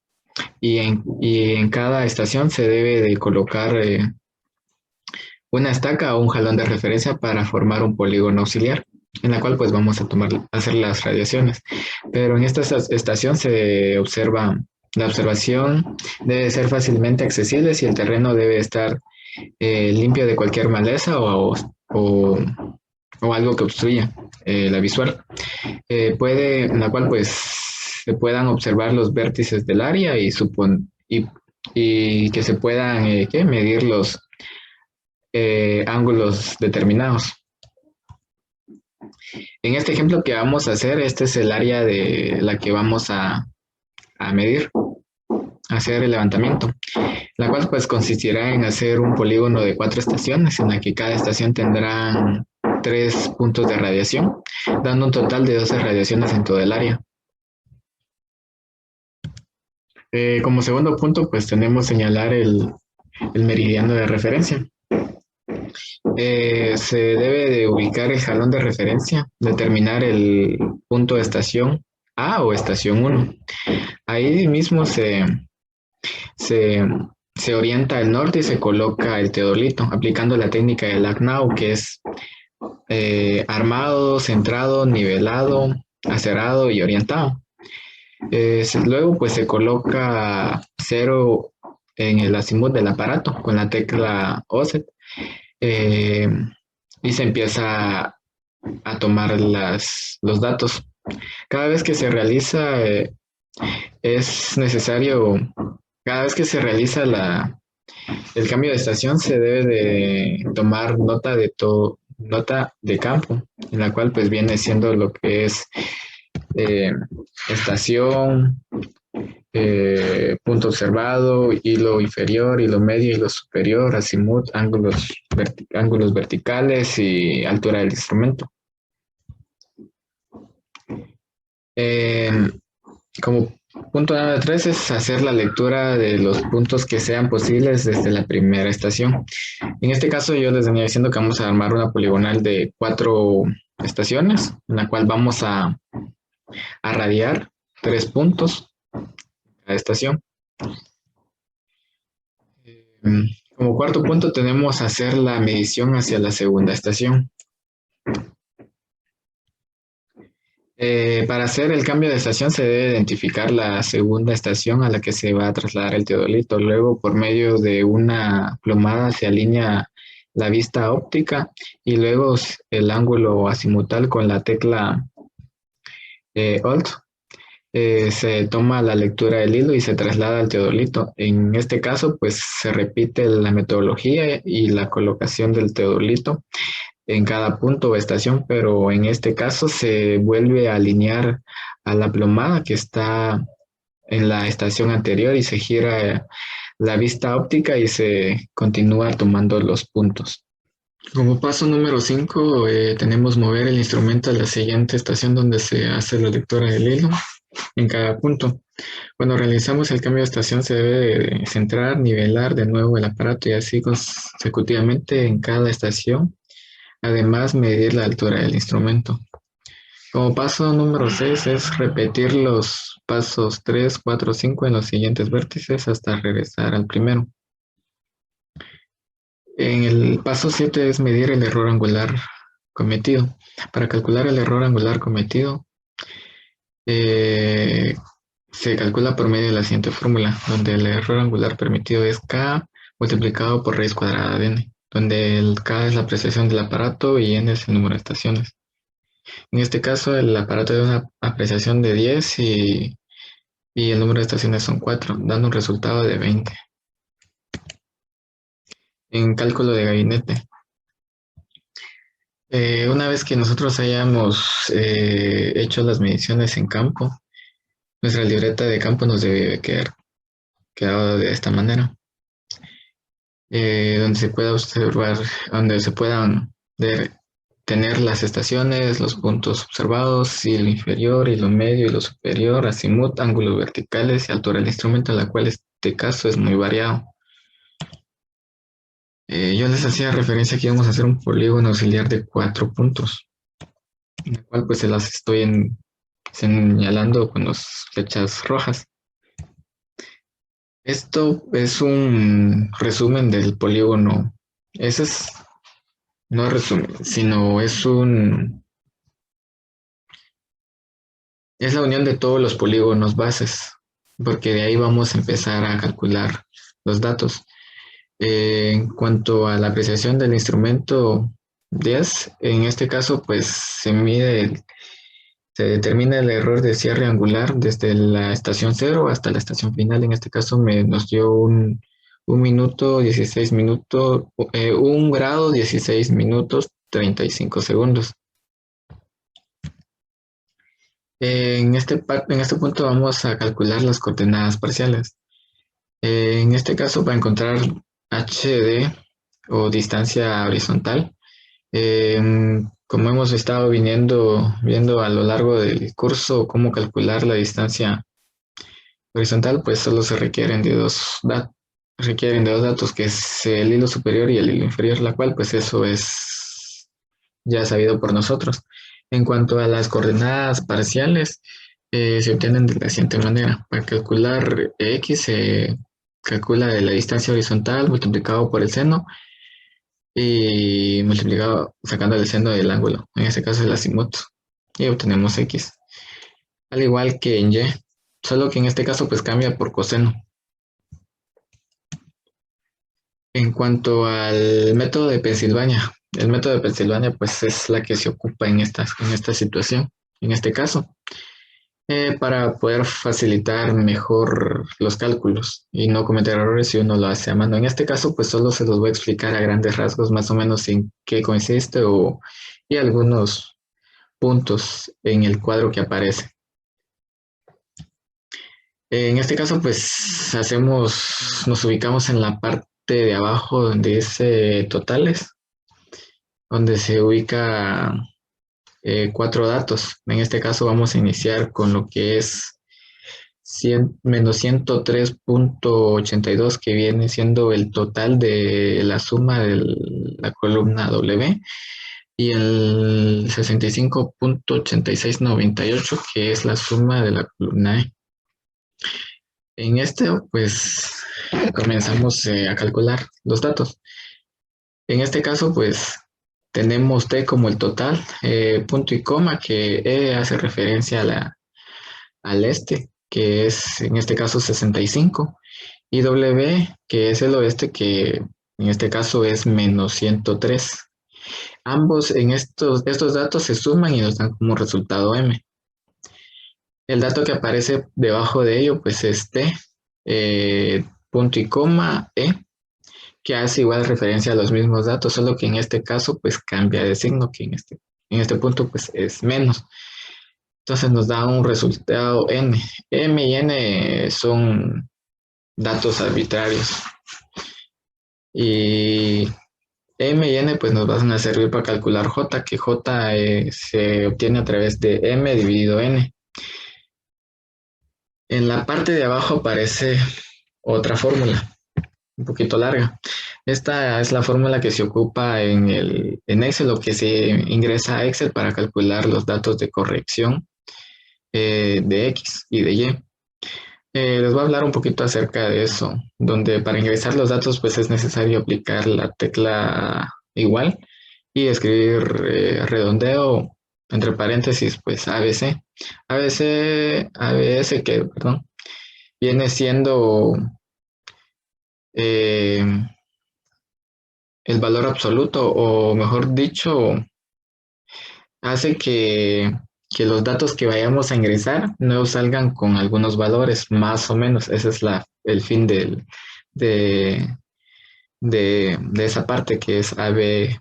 y en cada estación se debe de colocar una estaca o un jalón de referencia para formar un polígono auxiliar, en la cual pues vamos a hacer las radiaciones. Pero en esta estación se observa, la observación debe ser fácilmente accesible si el terreno debe estar limpio de cualquier maleza o algo que obstruya la visual. En la cual pues se puedan observar los vértices del área y que se puedan medir los ángulos determinados. En este ejemplo que vamos a hacer, este es el área de la que vamos a medir, hacer el levantamiento, la cual pues consistirá en hacer un polígono de 4 estaciones, en la que cada estación tendrá 3 puntos de radiación, dando un total de 12 radiaciones en todo el área. Como segundo punto, pues tenemos señalar el meridiano de referencia. Se debe de ubicar el jalón de referencia, determinar el punto de estación A o estación 1. Ahí mismo se orienta el norte y se coloca el teodolito, aplicando la técnica del Agnau, que es armado, centrado, nivelado, acerado y orientado. Luego pues se coloca 0 en el azimut del aparato con la tecla OSET. Y se empieza a tomar los datos. Cada vez que se realiza, cada vez que se realiza el cambio de estación, se debe de tomar nota de campo, en la cual pues viene siendo lo que es estación, punto observado, hilo inferior, hilo medio, hilo superior, azimut, ángulos verticales y altura del instrumento. Como punto número 3 es hacer la lectura de los puntos que sean posibles desde la primera estación. En este caso yo les venía diciendo que vamos a armar una poligonal de 4 estaciones, en la cual vamos a radiar 3 puntos a estación. Como cuarto punto tenemos hacer la medición hacia la segunda estación. Para hacer el cambio de estación se debe identificar la segunda estación a la que se va a trasladar el teodolito. Luego, por medio de una plomada se alinea la vista óptica y luego el ángulo azimutal con la tecla Alt. Se toma la lectura del hilo y se traslada al teodolito. En este caso, pues se repite la metodología y la colocación del teodolito en cada punto o estación, pero en este caso se vuelve a alinear a la plomada que está en la estación anterior y se gira la vista óptica y se continúa tomando los puntos. Como paso número 5, tenemos mover el instrumento a la siguiente estación donde se hace la lectura del hilo en cada punto. Cuando realizamos el cambio de estación se debe centrar, nivelar de nuevo el aparato y así consecutivamente en cada estación. Además, medir la altura del instrumento. Como paso número 6 es repetir los pasos 3, 4, 5 en los siguientes vértices hasta regresar al primero. En el paso 7 es medir el error angular cometido. Para calcular el error angular cometido, se calcula por medio de la siguiente fórmula, donde el error angular permitido es K multiplicado por raíz cuadrada de N, donde el K es la apreciación del aparato y N es el número de estaciones. En este caso, el aparato tiene una apreciación de 10 y el número de estaciones son 4, dando un resultado de 20. En cálculo de gabinete. Una vez que nosotros hayamos hecho las mediciones en campo, nuestra libreta de campo nos debe quedar quedado de esta manera. donde se pueda observar, donde se puedan tener las estaciones, los puntos observados, y el inferior, y lo medio, y lo superior, azimut, ángulos verticales y altura del instrumento, en la cual este caso es muy variado. Yo les hacía referencia que íbamos a hacer un polígono auxiliar de 4 puntos, en el cual pues se las estoy señalando con las flechas rojas. Esto es un resumen del polígono. Ese es, no resumen, sino es la unión de todos los polígonos bases, porque de ahí vamos a empezar a calcular los datos. En cuanto a la apreciación del instrumento 10, en este caso pues se determina el error de cierre angular desde la estación 0 hasta la estación final. En este caso nos dio un minuto, 16 minutos, 1 grado, 16 minutos, 35 segundos. En este punto vamos a calcular las coordenadas parciales. En este caso, para encontrar HD o distancia horizontal, como hemos estado viendo a lo largo del curso cómo calcular la distancia horizontal, pues solo se requieren de dos datos, que es el hilo superior y el hilo inferior, la cual pues eso es ya sabido por nosotros. En cuanto a las coordenadas parciales, se obtienen de la siguiente manera. Para calcular X se calcula la distancia horizontal multiplicado por el seno y multiplicado sacando el seno del ángulo, en este caso el azimut, y obtenemos X. Al igual que en Y, solo que en este caso pues cambia por coseno. En cuanto al método de Pensilvania, el método de Pensilvania pues es la que se ocupa en esta situación, en este caso, para poder facilitar mejor los cálculos y no cometer errores si uno lo hace a mano. En este caso pues solo se los voy a explicar a grandes rasgos más o menos en qué consiste y algunos puntos en el cuadro que aparece. En este caso pues nos ubicamos en la parte de abajo donde dice totales, donde se ubica 4 datos. En este caso vamos a iniciar con lo que es menos 103.82, que viene siendo el total de la suma de la columna W, y el 65.8698, que es la suma de la columna E. En este, pues, comenzamos a calcular los datos. En este caso, pues, tenemos T como el total, punto y coma, que E hace referencia al este, que es, en este caso, 65, y W, que es el oeste, que en este caso es menos 103. Ambos en estos datos se suman y nos dan como resultado M. El dato que aparece debajo de ello, pues es T, punto y coma, E, que hace igual referencia a los mismos datos, solo que en este caso, pues cambia de signo, que en este punto, pues es menos. Entonces nos da un resultado N. M y N son datos arbitrarios. Y M y N, pues nos van a servir para calcular J, que J se obtiene a través de M dividido N. En la parte de abajo aparece otra fórmula, un poquito larga. Esta es la fórmula que se ocupa en Excel, o que se ingresa a Excel para calcular los datos de corrección de X y de Y. Les voy a hablar un poquito acerca de eso, donde para ingresar los datos pues es necesario aplicar la tecla igual y escribir redondeo entre paréntesis pues ABC. ABS que, perdón, viene siendo el valor absoluto, o mejor dicho, hace que los datos que vayamos a ingresar no salgan con algunos valores, más o menos. Ese es el fin de esa parte, que es ABS.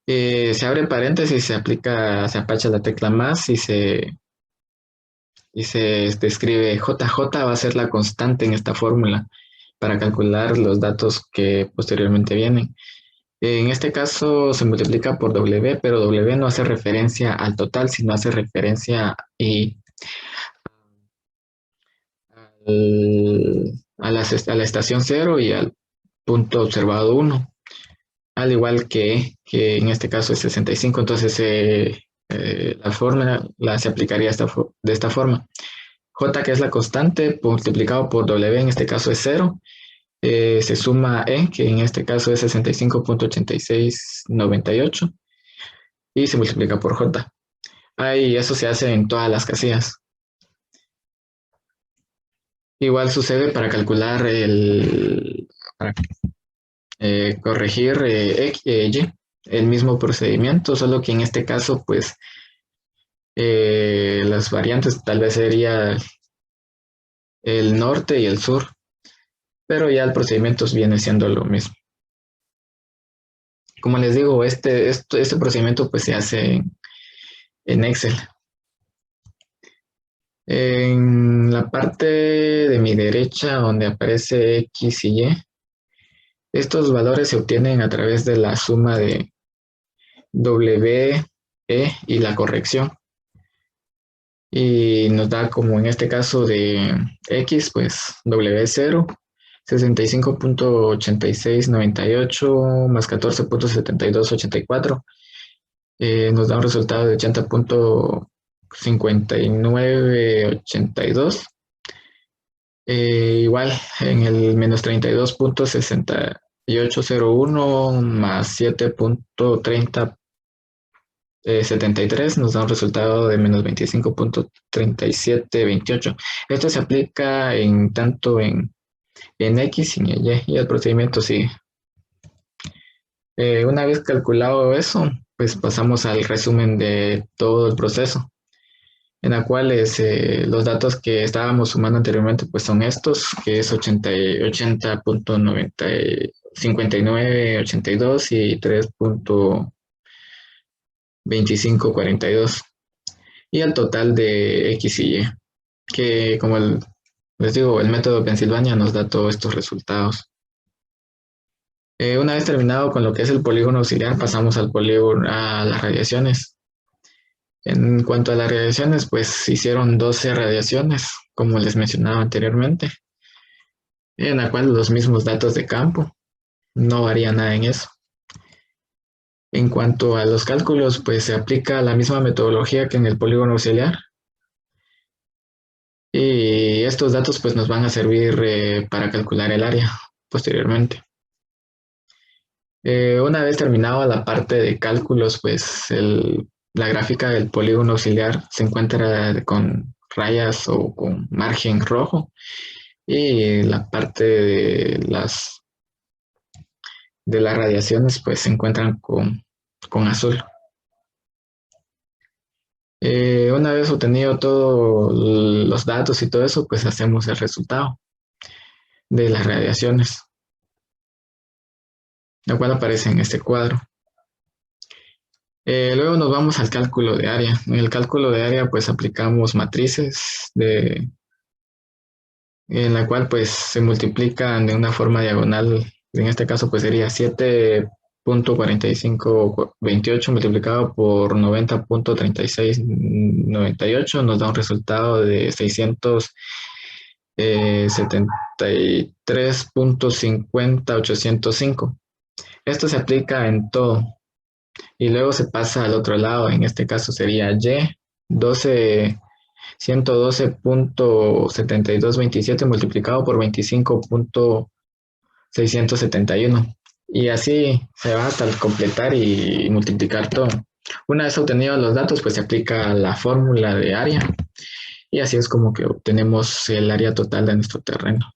Se abre paréntesis, se apacha la tecla más y se describe JJ, va a ser la constante en esta fórmula. para calcular los datos que posteriormente vienen. En este caso se multiplica por W, pero W no hace referencia al total, sino hace referencia a la estación 0 y al punto observado 1, al igual que en este caso es 65, entonces la fórmula se aplicaría de esta forma. J, que es la constante, multiplicado por W, en este caso es 0, se suma E, que en este caso es 65.8698, y se multiplica por J. Y eso se hace en todas las casillas. Igual sucede para calcular para corregir Y, el mismo procedimiento, solo que en este caso, pues, las variantes tal vez sería el norte y el sur, pero ya el procedimiento viene siendo lo mismo. Como les digo, este procedimiento pues se hace en Excel. En la parte de mi derecha, donde aparece X y Y, estos valores se obtienen a través de la suma de W, E y la corrección. Y nos da, como en este caso de X, pues W0, 65.8698 más 14.7284. Nos da un resultado de 80.5982. Igual en el menos 32.6801 más 7.3073 nos da un resultado de menos 25.3728. Esto se aplica tanto en X y en Y el procedimiento sigue. Una vez calculado eso, pues pasamos al resumen de todo el proceso, en la cual los datos que estábamos sumando anteriormente pues son estos, que es 80.5982 y 3.2542, y el total de X y Y, que como les digo, el método Pensilvania nos da todos estos resultados. Una vez terminado con lo que es el polígono auxiliar, pasamos a las radiaciones. En cuanto a las radiaciones, pues hicieron 12 radiaciones, como les mencionaba anteriormente, en la cual los mismos datos de campo, no varía nada en eso. En cuanto a los cálculos, pues se aplica la misma metodología que en el polígono auxiliar. Y estos datos pues nos van a servir para calcular el área posteriormente. Una vez terminado la parte de cálculos, pues la gráfica del polígono auxiliar se encuentra con rayas o con margen rojo, y la parte de las radiaciones pues se encuentran con azul. Una vez obtenido todos los datos y todo eso, pues hacemos el resultado de las radiaciones, lo cual aparece en este cuadro. Luego nos vamos al cálculo de área. En el cálculo de área pues aplicamos matrices en la cual pues se multiplican de una forma diagonal. En este caso pues sería 7.4528 multiplicado por 90.3698, nos da un resultado de 673.50805. Esto se aplica en todo. Y luego se pasa al otro lado, en este caso sería Y, 112.7227 multiplicado por 25.671. Y así se va hasta completar y multiplicar todo. Una vez obtenidos los datos, pues se aplica la fórmula de área. Y así es como que obtenemos el área total de nuestro terreno.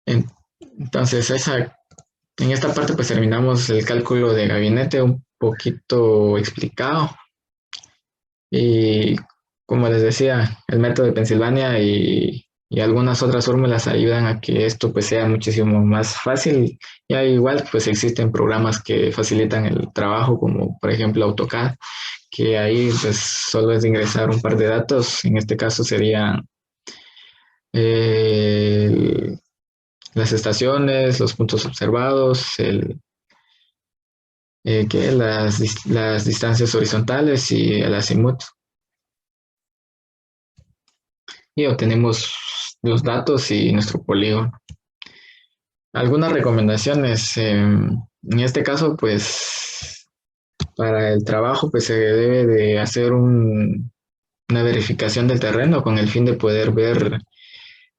Entonces, en esta parte pues terminamos el cálculo de gabinete un poquito explicado. Y como les decía, el método de Pensilvania y algunas otras fórmulas ayudan a que esto pues sea muchísimo más fácil. Y igual pues existen programas que facilitan el trabajo, como por ejemplo AutoCAD, que ahí pues solo es ingresar un par de datos. En este caso sería las estaciones, los puntos observados, las distancias horizontales y el azimut. Y obtenemos los datos y nuestro polígono. Algunas recomendaciones. En este caso, pues, para el trabajo, pues se debe de hacer una verificación del terreno con el fin de poder ver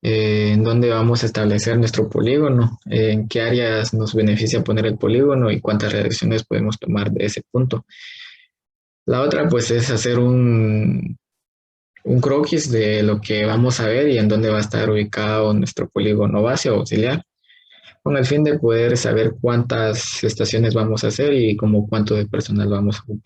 en dónde vamos a establecer nuestro polígono, en qué áreas nos beneficia poner el polígono y cuántas redacciones podemos tomar de ese punto. La otra, pues, es hacer un croquis de lo que vamos a ver y en dónde va a estar ubicado nuestro polígono base o auxiliar, con el fin de poder saber cuántas estaciones vamos a hacer y como cuánto de personal vamos a ocupar.